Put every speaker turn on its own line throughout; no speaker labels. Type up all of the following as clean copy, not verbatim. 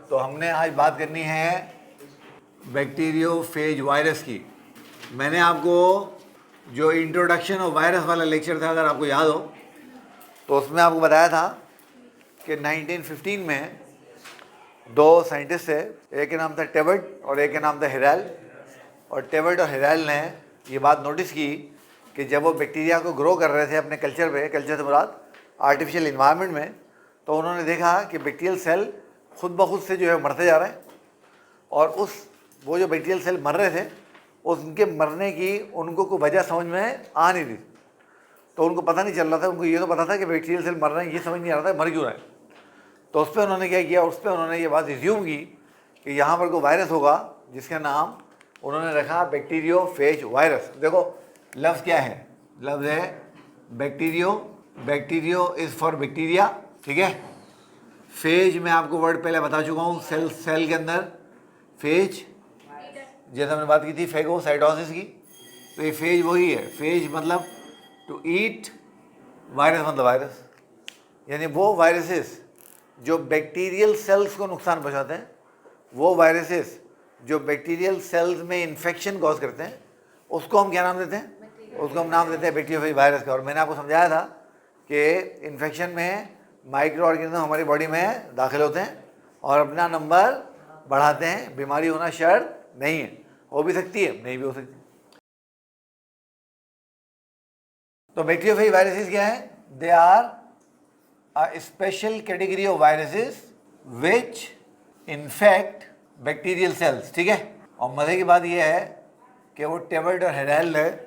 तो हमने आज बात करनी है बैक्टीरियोफेज वायरस की। मैंने आपको जो इंट्रोडक्शन ऑफ वायरस वाला लेक्चर था, अगर आपको याद हो, तो उसमें आपको बताया था कि 1915 में दो साइंटिस्ट थे, एक का नाम था टेबर्ट और एक का नाम था हिराल। और टेबर्ट और हिराल ने ये बात नोटिस की कि जब वो बैक्टीरिया को ग्रो कर रहे थे अपने कल्चर पे, कल्चर से मुराद आर्टिफिशियल इन्वायरमेंट में, तो उन्होंने देखा कि बैक्टीरियल सेल खुद ब खुद से जो है मरते जा रहे हैं। और वो जो बैक्टीरियल सेल मर रहे थे, उनके मरने की उनको कोई वजह समझ में आ नहीं रही। तो उनको पता नहीं चल रहा था, उनको ये तो पता था कि बैक्टीरियल सेल मर रहे हैं, ये समझ नहीं आ रहा था मर क्यों रहा है। तो उस पर उन्होंने क्या किया, उस पर उन्होंने ये बात रिज्यूम की कि यहाँ पर कोई वायरस होगा जिसका नाम उन्होंने रखा बैक्टीरियोफेज वायरस। देखो लफ्ज़ क्या है, लफ्ज़ है bacterio. Bacterio is for bacteria, ठीक है। फेज मैं आपको वर्ड पहले बता चुका हूँ, सेल के अंदर फेज, जैसे हमने बात की थी फेगोसाइटोसिस की, तो ये फेज वही है। फेज मतलब टू ईट, वायरस मतलब वायरस, यानी वो वायरसेस जो बैक्टीरियल सेल्स को नुकसान पहुंचाते हैं, वो वायरसेस जो बैक्टीरियल सेल्स में इन्फेक्शन कॉज करते हैं, उसको हम क्या नाम देते हैं, उसको हम नाम देते हैं बैक्टीरियोफेज वायरस का। और मैंने आपको समझाया था कि इन्फेक्शन में माइक्रो ऑर्गेनिज्म हमारी बॉडी में दाखिल होते हैं और अपना नंबर बढ़ाते हैं। बीमारी होना शर्त नहीं है, हो भी सकती है, नहीं भी हो सकती। तो बैक्टीरियोफेज वायरसेस क्या है, they are a special category of viruses which infect bacterial cells, ठीक है। और मज़े की बात यह है कि वो टेबर्ट और हेराल्ड ने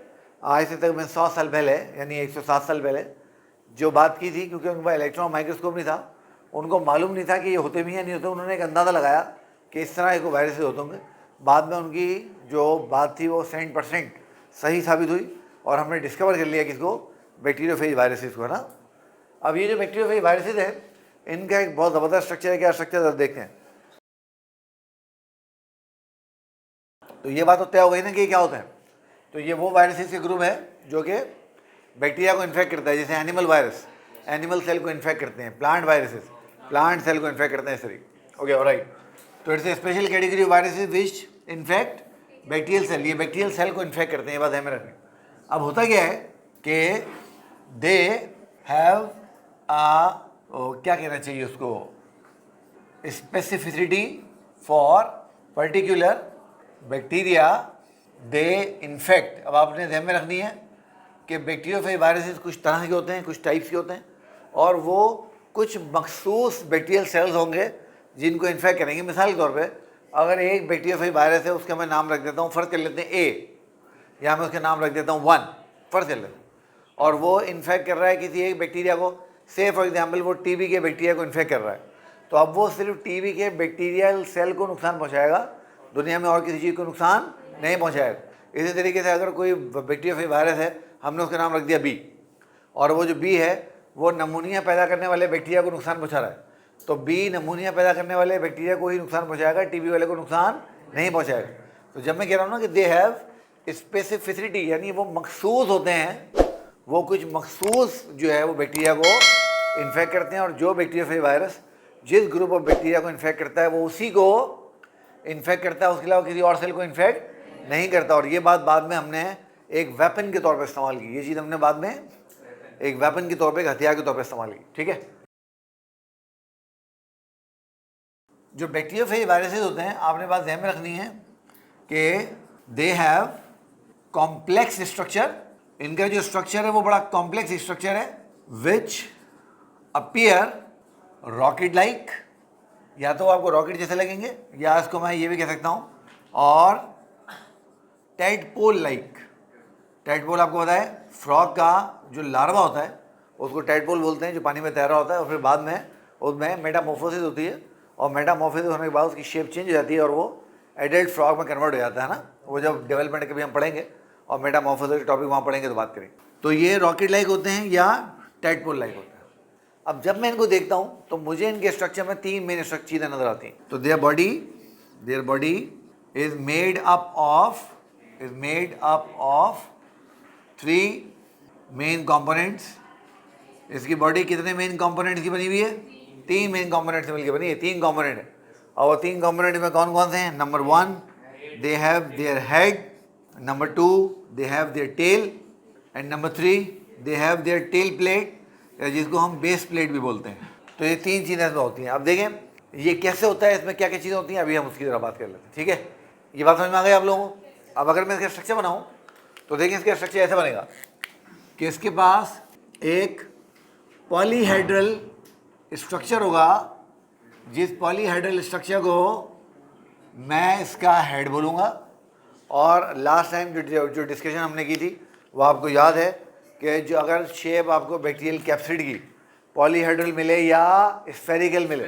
आज से तक 100 साल पहले, यानी 107 साल पहले जो बात की थी, क्योंकि उनके पास इलेक्ट्रॉन माइक्रोस्कोप नहीं था, उनको मालूम नहीं था कि ये होते भी हैं नहीं होते। उन्होंने एक अंदाज़ा लगाया कि इस तरह के वायरसेस होते होंगे। बाद में उनकी जो बात थी वो 100% सही साबित हुई और हमने डिस्कवर कर लिया किसको, बैक्टीरियोफेज वायरसेस को, है ना। अब ये जो बैक्टीरियोफेज वायरसेस है, इनका एक बहुत ज़बरदस्त स्ट्रक्चर है। क्या स्ट्रक्चर देखते हैं, तो ये बात तो तय हो गई ना कि क्या होता है। तो ये वो वायरसेस के ग्रुप है जो कि बैक्टीरिया को इन्फेक्ट करता है, जैसे एनिमल वायरस एनिमल सेल को इन्फेक्ट करते हैं, प्लांट वायरसेस प्लांट सेल को इन्फेक्ट करते हैं, सही। Okay, alright. तो it's a special category of viruses which infect bacterial cell, ये बैक्टीरियल सेल को इन्फेक्ट करते हैं, ये बात है मेरा। अब होता क्या है कि दे हैव क्या कहना चाहिए उसको, specificity for particular bacteria they infect. अब आपने ध्यान में रखनी है कि बैक्टीरियोफेज वायरसेस कुछ तरह के होते हैं, कुछ टाइप्स के होते हैं, और वो कुछ मखसूस बैक्टीरियल सेल्स होंगे जिनको इन्फेक्ट करेंगे। मिसाल के तौर पे अगर एक बैक्टीरियोफेज वायरस है, उसका मैं नाम रख देता हूँ, फ़र्ज कर लेते हैं ए, या मैं उसका नाम रख देता हूँ 1, फ़र्ज कर लेते हैं, और वो इन्फेक्ट कर रहा है किसी एक बैक्टीरिया को। से फॉर एग्जाम्पल वो टीबी के बैक्टीरिया को इन्फेक्ट कर रहा है, तो अब वो सिर्फ टीबी के बैक्टीरियल सेल को नुकसान पहुँचाएगा, दुनिया में और किसी चीज़ को नुकसान नहीं पहुँचाएगा। इसी तरीके से अगर कोई बैक्टीरियोफेज वायरस है, हमने उसका नाम रख दिया बी, और वो जो बी है वो नमूनिया पैदा करने वाले बैक्टीरिया को नुकसान पहुँचा रहा है, तो बी नमूनिया पैदा करने वाले बैक्टीरिया को ही नुकसान पहुँचाएगा, टीबी वाले को नुकसान नहीं पहुँचाएगा। तो जब मैं कह रहा हूँ ना कि दे हैव स्पेसिफिसिटी, यानी वो मखसूस होते हैं, वो कुछ मखसूस जो है वो बैक्टीरिया को इन्फेक्ट करते हैं, और जो बैक्टीरियोफेज वायरस जिस ग्रुप ऑफ बैक्टीरिया को इन्फेक्ट करता है वो उसी को इन्फेक्ट करता है, उसके अलावा किसी और सेल को इन्फेक्ट नहीं करता। और ये बात बाद में हमने एक वेपन के तौर पर इस्तेमाल की, ये चीज़ हमने बाद में एक वेपन के तौर पे, एक हथियार के तौर पे इस्तेमाल की, ठीक है। जो बैक्टीरियोफेज वायरसेस होते हैं, आपने बात ध्यान में रखनी है कि दे हैव कॉम्प्लेक्स स्ट्रक्चर। इनका जो स्ट्रक्चर है वो बड़ा कॉम्प्लेक्स स्ट्रक्चर है, विच अपीयर रॉकेट लाइक, या तो आपको रॉकेट जैसे लगेंगे, या इसको मैं ये भी कह सकता हूँ, और टेडपोल लाइक। टेडपोल आपको पता है, फ्रॉग का जो लार्वा होता है उसको टेडपोल बोलते हैं, जो पानी में तैर रहा होता है, और फिर बाद में उसमें मेटामॉर्फोसिस होती है, और मेटामॉर्फोसिस होने के बाद उसकी शेप चेंज हो जाती है और वो एडल्ट फ्रॉग में कन्वर्ट हो जाता है ना। वो जब डेवलपमेंट कभी हम पढ़ेंगे और मेटामॉर्फोसिस टॉपिक वहाँ पढ़ेंगे तो बात करेंगे। तो ये रॉकेट लाइक होते हैं या टेडपोल लाइक होते हैं। अब जब मैं इनको देखता हूँ तो मुझे इनके स्ट्रक्चर में 3 मेन स्ट्रक्चर चीज़ें नजर आती हैं। तो their body is made up of 3 main components. इसकी बॉडी कितने मेन कंपोनेंट्स की बनी हुई है, 3 मेन कंपोनेंट्स से मिलकर बनी है, 3 कंपोनेंट है। और वो 3 कंपोनेंट में कौन कौन से हैं? Number 1 they have their head, number 2 they have their tail, and number 3 they have their tail plate, या जिसको हम बेस प्लेट भी बोलते हैं। तो ये 3 चीज़ें इसमें होती हैं। अब देखें ये कैसे होता है, इसमें क्या क्या चीज़ें होती हैं, अभी हम उसकी तरफ बात कर लेते हैं। ठीक है, ये बात समझ में आ गई आप लोगों को? अब अगर मैं इसका स्ट्रक्चर बनाऊँ तो देखिए इसका स्ट्रक्चर ऐसे बनेगा कि इसके पास एक पॉलीहेड्रल स्ट्रक्चर होगा, जिस पॉलीहेड्रल स्ट्रक्चर को मैं इसका हेड बोलूँगा। और लास्ट टाइम जो डिस्कशन हमने की थी वो आपको याद है कि जो अगर शेप आपको बैक्टीरियल कैप्सिड की पॉलीहेड्रल मिले या स्फेरिकल मिले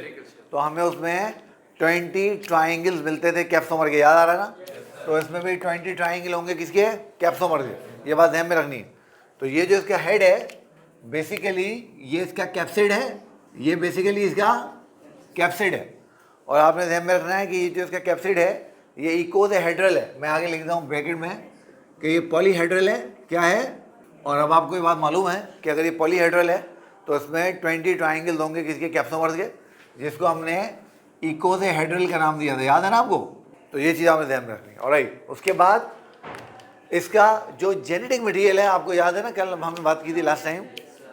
तो हमें उसमें 20 ट्राइंगल्स मिलते थे कैप्सोमर के, याद आ रहा है ना? तो इसमें भी 20 ट्राइंगल होंगे किसके? कैप्सोमर के। ये बात ध्यान में रखनी है। तो ये जो इसका हेड है बेसिकली ये इसका कैप्सिड है, ये बेसिकली इसका कैप्सिड है। और आपने ध्यान में रखना है कि ये जो इसका कैप्सिड है ये इकोहेड्रल है। मैं आगे लिखता हूँ ब्रैकेट में कि ये पॉलीहेड्रल है। क्या है? और अब आपको ये बात मालूम है कि अगर ये पॉलीहेड्रल है तो इसमें 20 ट्राइंगल्स होंगे किसके? कैप्सोमर्स के, जिसको हमने इकोहेड्रल का नाम दिया था, याद है ना आपको? तो ये चीज़ आपने ध्यान में रखनी है। ऑलराइट, उसके बाद इसका जो जेनेटिक मटेरियल है, आपको याद है ना कल हमने बात की थी लास्ट टाइम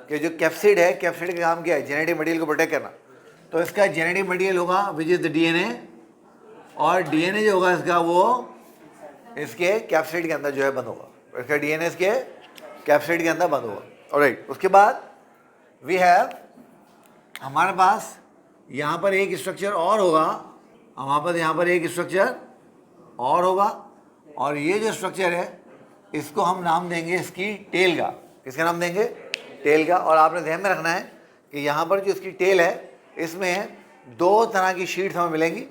कि जो कैप्सिड है, कैप्सिड का काम क्या है? जेनेटिक मटेरियल को प्रोटेक्ट करना। तो इसका जेनेटिक मटेरियल होगा विच इज़ द डीएनए, और डीएनए जो होगा इसका वो इसके कैप्सिड के अंदर जो है बंद होगा। इसका डीएनए इसके कैप्सिड के अंदर बंद होगा। ऑलराइट, उसके बाद वी हैव हमारे पास यहाँ पर एक स्ट्रक्चर और होगा, हमारे पास यहाँ पर एक स्ट्रक्चर और होगा, और ये जो स्ट्रक्चर है इसको हम नाम देंगे इसकी टेल का। किसका नाम देंगे? टेल का। और आपने ध्यान में रखना है कि यहाँ पर जो इसकी टेल है इसमें 2 तरह की शीट्स हमें मिलेंगी।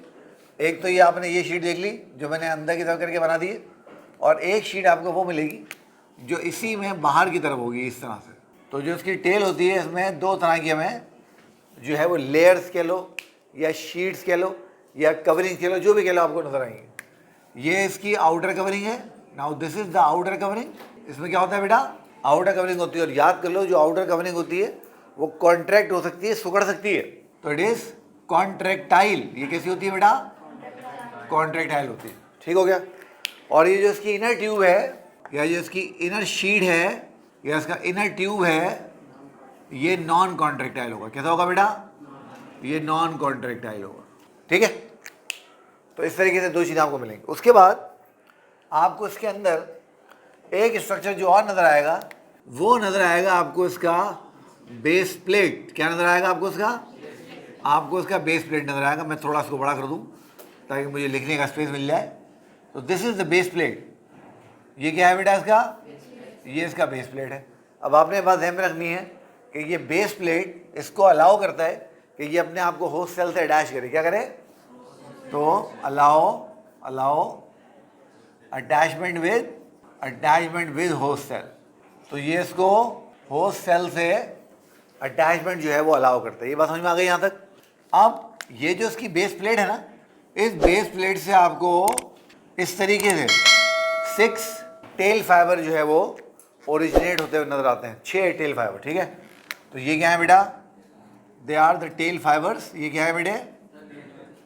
एक तो ये आपने ये शीट देख ली जो मैंने अंदर की तरफ करके बना दी है, और एक शीट आपको वो मिलेगी जो इसी में बाहर की तरफ होगी इस तरह से। तो जो इसकी टेल होती है इसमें 2 तरह की हमें जो है वो लेयर्स कह लो या शीट्स कह लो या कवरिंग कह लो, जो भी कह लो आपको नजर आएंगे। ये इसकी आउटर कवरिंग है। Now this is the outer covering. इसमें क्या होता है बेटा? आउटर कवरिंग होती है। और याद कर लो जो आउटर कवरिंग होती है वो कॉन्ट्रैक्ट हो सकती है, सिकुड़ सकती है। तो इट इज कॉन्ट्रैक्टाइल। ये कैसी होती है बेटा? कॉन्ट्रैक्टाइल होती है। ठीक हो गया। और ये जो इसकी इनर ट्यूब है या जो इसकी इनर शीट है या इसका इनर ट्यूब है ये नॉन कॉन्ट्रैक्टाइल होगा। कैसा होगा बेटा? ये नॉन कॉन्ट्रैक्टाइल होगा। ठीक है, तो इस तरीके से 2 चीज़ें आपको मिलेंगी। उसके बाद आपको इसके अंदर एक स्ट्रक्चर जो और नज़र आएगा वो नज़र आएगा आपको इसका बेस प्लेट। क्या नज़र आएगा आपको? आपको इसका बेस प्लेट नज़र आएगा। मैं थोड़ा इसको बड़ा कर दूँ ताकि मुझे लिखने का स्पेस मिल जाए। तो this is the base plate. ये क्या है बेटा? ये इसका बेस प्लेट है। अब आपने बात ध्यान में रखनी है कि ये बेस प्लेट इसको अलाउ करता है कि ये अपने आप को होस्ट सेल से अटैच करे। क्या करे? तो allow attachment with host cell. तो ये इसको होस्ट सेल से अटैचमेंट जो है वो अलाउ करता है। ये बात समझ में आ गई यहाँ तक? अब ये जो इसकी बेस प्लेट है ना, इस बेस प्लेट से आपको इस तरीके से 6 टेल फाइबर जो है वो ओरिजिनेट होते हुए नजर आते हैं। 6 टेल फाइबर। ठीक है, तो ये क्या है बेटा? They are the tail fibres. ये क्या है बेटे?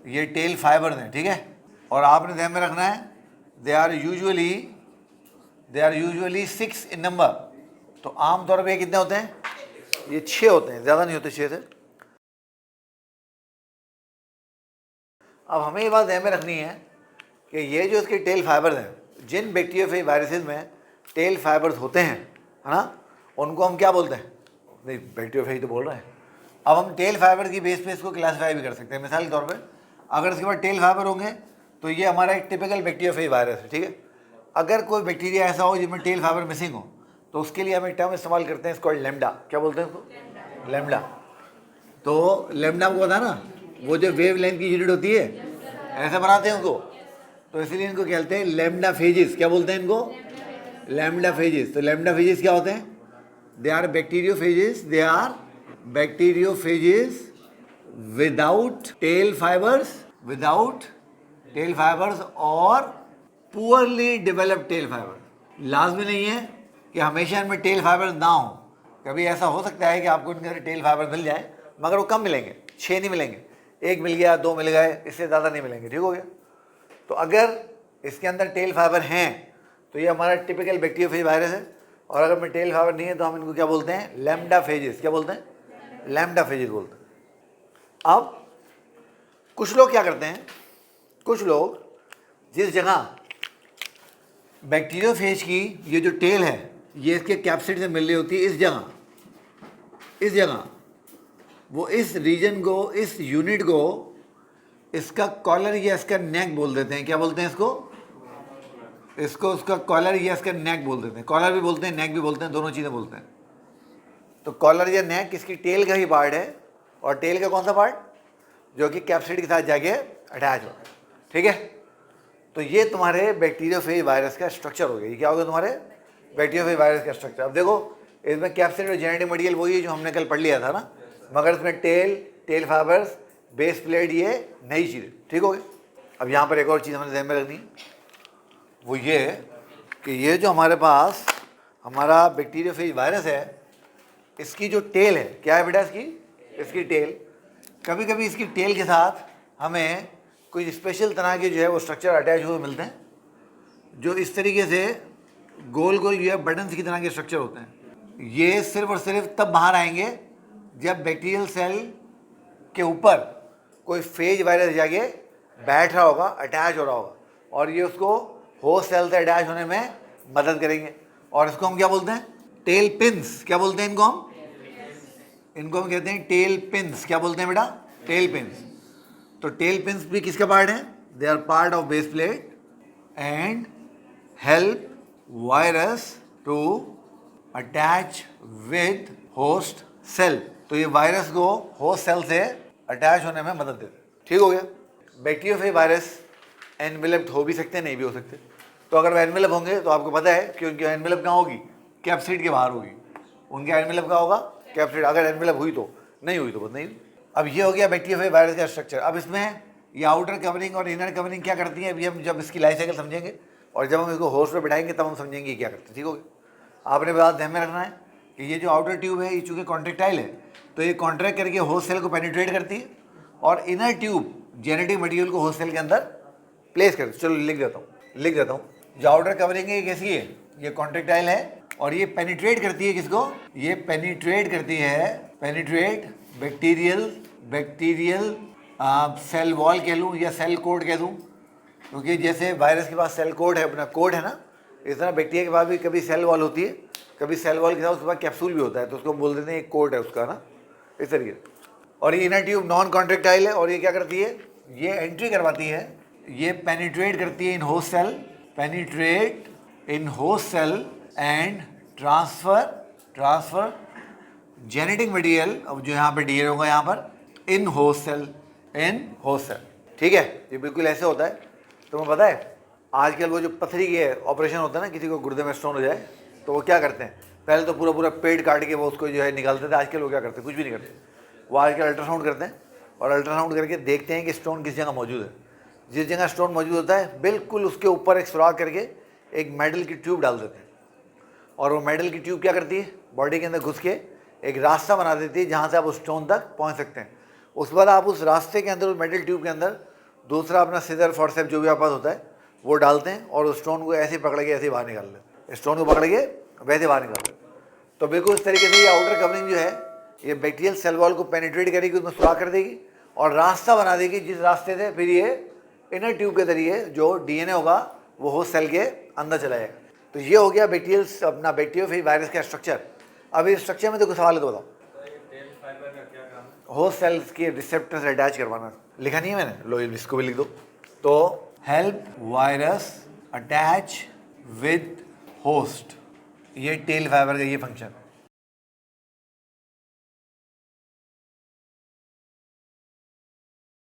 ये टेल फाइबर हैं। ठीक है, और आपने ध्यान में रखना है they are usually 6 in number. तो आमतौर पे कितने होते हैं? ये 6 होते हैं, ज़्यादा नहीं होते 6 से। अब हमें ये बात ध्यान में रखनी है कि ये जो इसके टेल फाइबर्स हैं, जिन बैक्टीरियोफेज वायरसेस में टेल फाइबर्स होते हैं, है ना, उनको हम क्या बोलते हैं? नहीं, बैक्टीरियोफेज तो बोल रहे हैं। अब हम टेल फाइबर की बेस पे इसको क्लासीफाई भी कर सकते हैं। मिसाल के तौर पे अगर इसके बाद टेल फाइबर होंगे तो ये हमारा एक टिपिकल बैक्टीरियोफेज वायरस है। ठीक है, अगर कोई बैक्टीरिया ऐसा हो जिसमें टेल फाइबर मिसिंग हो तो उसके लिए हम एक टर्म इस्तेमाल करते हैं, इसको लैम्डा। क्या बोलते हैं इसको? लैम्डा। तो लैम्डा को पता ना, वो जो वेव लेंथ की यूनिट होती है ऐसा बनाते हैं उनको, तो इसलिए इनको कहते हैं लैम्डा फेजेस। क्या बोलते हैं इनको? Lambda phages. तो लैम्डा फेजेस क्या होते हैं? They are bacteriophages. They are bacteriophages without tail fibres और पुअरली डेवलप्ड टेल फाइबर। लाजमी नहीं है कि हमेशा इनमें टेल फाइबर्स ना हो। कभी ऐसा हो सकता है कि आपको इनके अंदर टेल फाइबर मिल जाए मगर वो कम मिलेंगे, 6 नहीं मिलेंगे। एक मिल गया, दो मिल गए, इससे ज़्यादा नहीं मिलेंगे, ठीक हो गया। तो अगर इसके अंदर टेल फाइबर हैं तो ये हमारा टिपिकल बैक्टीरियोफेज वायरस है, और अगर में टेल फाइबर नहीं है तो हम इनको क्या बोलते हैं, लैम्डा फेजिस। क्या बोलते हैं? लैम्डा फेजिस बोलते हैं। अब कुछ लोग क्या करते हैं, कुछ लोग जिस जगह बैक्टीरियोफेज की ये जो टेल है ये इसके कैप्सिड से मिल रही होती है, इस जगह वो इस रीजन को, इस यूनिट को इसका कॉलर या इसका नेक बोल देते हैं। क्या बोलते हैं इसको उसका कॉलर या इसका नेक बोल देते हैं। कॉलर भी बोलते हैं, नेक भी बोलते हैं, दोनों चीज़ें बोलते हैं। तो कॉलर या नेक इसकी टेल का ही पार्ट है, और टेल का कौन सा पार्ट, जो कि कैप्सिड के साथ जाके अटैच हो, ठीक है। तो ये तुम्हारे बैक्टीरियोफेज वायरस का स्ट्रक्चर हो गया। ये क्या हो गया तुम्हारे बैक्टीरियोफेज वायरस का स्ट्रक्चर। अब देखो इसमें कैप्सिड और जेनेटिक मटेरियल वही है जो हमने कल पढ़ लिया था ना, मगर इसमें टेल फाइबर्स, बेस प्लेट, ये नई चीज़, ठीक हो गई। अब यहाँ पर एक और चीज़ हमें ध्यान में रखनी है, वो ये कि ये जो हमारे पास हमारा बैक्टीरियोफेज वायरस है, इसकी जो टेल है, क्या है बेटा इसकी टेल, कभी कभी इसकी टेल के साथ हमें कुछ स्पेशल तरह के जो है वो स्ट्रक्चर अटैच हुए मिलते हैं, जो इस तरीके से गोल गोल जो है बटन्स की तरह के स्ट्रक्चर होते हैं। ये सिर्फ और सिर्फ तब बाहर आएंगे जब बैक्टीरियल सेल के ऊपर कोई फेज वायरस जाके बैठ रहा होगा, अटैच हो रहा होगा, और ये उसको होस्ट सेल से अटैच होने में मदद करेंगे। और इसको हम क्या बोलते हैं, टेल पिन्स। क्या बोलते हैं इनको हम कहते हैं टेल पिन्स। क्या बोलते हैं बेटा, टेल पिन्स। तो टेल पिन्स भी किसका पार्ट है, they are part of base plate and help virus to attach with host cell. तो ये वायरस को होस्ट सेल से अटैच होने में मदद देते हैं, ठीक हो गया। बैक्टीरियोफेज वायरस एनवेलप्ड हो भी सकते हैं, नहीं भी हो सकते। तो अगर वो एनवेलप होंगे तो आपको पता है कि उनकी एनवेलप कहाँ होगी, कैप्सिड के बाहर होगी। उनका एनवेलप कहाँ होगा, कैप्सिड। अगर एनवेलप हुई तो, नहीं हुई तो बस नहीं हुई। अब ये हो गया बैक्टीरियोफेज वायरस का स्ट्रक्चर। अब इसमें ये आउटर कवरिंग और इनर कवरिंग क्या करती है, अभी हम जब इसकी लाइफ साइकिल समझेंगे और जब हम इसको होस्ट पर बिठाएंगे तब हम समझेंगे क्या करते हैं, ठीक हो गया। आपने बात ध्यान में रखना है कि ये जो आउटर ट्यूब है ये चूँकि कॉन्ट्रेक्टाइल है, तो ये कॉन्ट्रैक्ट करके होस्ट सेल को पेनिट्रेट करती है, और इनर ट्यूब जेनेटिक मटेरियल को होस्ट सेल के अंदर प्लेस करती है। चलो लिख देता हूँ। जो आउटर कवरिंग है ये कैसी है, ये कॉन्ट्रेक्टाइल है, और ये पेनिट्रेट करती है किसको, ये पेनिट्रेट करती है, पेनिट्रेट बैक्टीरियल सेल वॉल कह लूँ या सेल कोड कह दूँ, क्योंकि जैसे वायरस के पास सेल कोड है, अपना कोड है ना, इस तरह बैक्टीरिया के पास भी कभी सेल वॉल होती है, कभी सेल वॉल के साथ उसके पास कैप्सूल भी होता है, तो उसको हम बोल देते हैं एक कोड है उसका ना, इस तरीके। और ये इनर ट्यूब नॉन कॉन्ट्रेक्टाइल है, और ये क्या करती है, ये एंट्री करवाती है, ये पेनिट्रेट करती है in host cell, penetrate in host cell and transfer genetic material, अब जो यहाँ पे डी होगा यहाँ पर इन होस्ट सेल, ठीक है। ये बिल्कुल ऐसे होता है। तुम्हें पता है आजकल वो जो पथरी के ऑपरेशन होता है ना, किसी को गुर्दे में स्टोन हो जाए तो वो क्या करते हैं, पहले तो पूरा पेट काट के वो उसको जो है निकालते थे। आजकल वो क्या करते हैं, कुछ भी नहीं करते, वो आजकल अल्ट्रासाउंड करते हैं, और अल्ट्रासाउंड करके देखते हैं कि स्टोन किस जगह मौजूद है। जिस जगह स्टोन मौजूद होता है बिल्कुल उसके ऊपर एक सुराख करके एक मेटल की ट्यूब डाल देते हैं, और वो मेटल की ट्यूब क्या करती है, बॉडी के अंदर घुस के एक रास्ता बना देती है जहाँ से आप उस स्टोन तक पहुँच सकते हैं। उसके बाद आप उस रास्ते के अंदर, उस मेटल ट्यूब के अंदर दूसरा अपना सीजर फॉरसेप्स जो भी आपके पास होता है वो डालते हैं, और उस स्टोन को ऐसे पकड़ के ऐसे बाहर निकाल लेते हैं, स्टोन को पकड़ के वैसे बाहर निकाल लेते हैं। तो बिल्कुल इस तरीके से ये आउटर कवरिंग जो है ये बैक्टीरियल सेल वॉल को पेनिट्रेट करेगी, उसमें सुराख कर देगी और रास्ता बना देगी, जिस रास्ते से फिर ये इनर ट्यूब के जरिए जो डीएनए होगा वो होस्ट सेल के अंदर चला जाएगा। तो ये हो गया बैक्टीरियोफेज वायरस का स्ट्रक्चर। अब इस स्ट्रक्चर में तो कुछ सवाल है तो बताओ। होस्ट सेल्स के रिसेप्टर से अटैच करवाना, लिखा नहीं है मैंने, लो इसको भी लिख दो। तो help virus attach with host, ये टेल फाइबर का ये फंक्शन।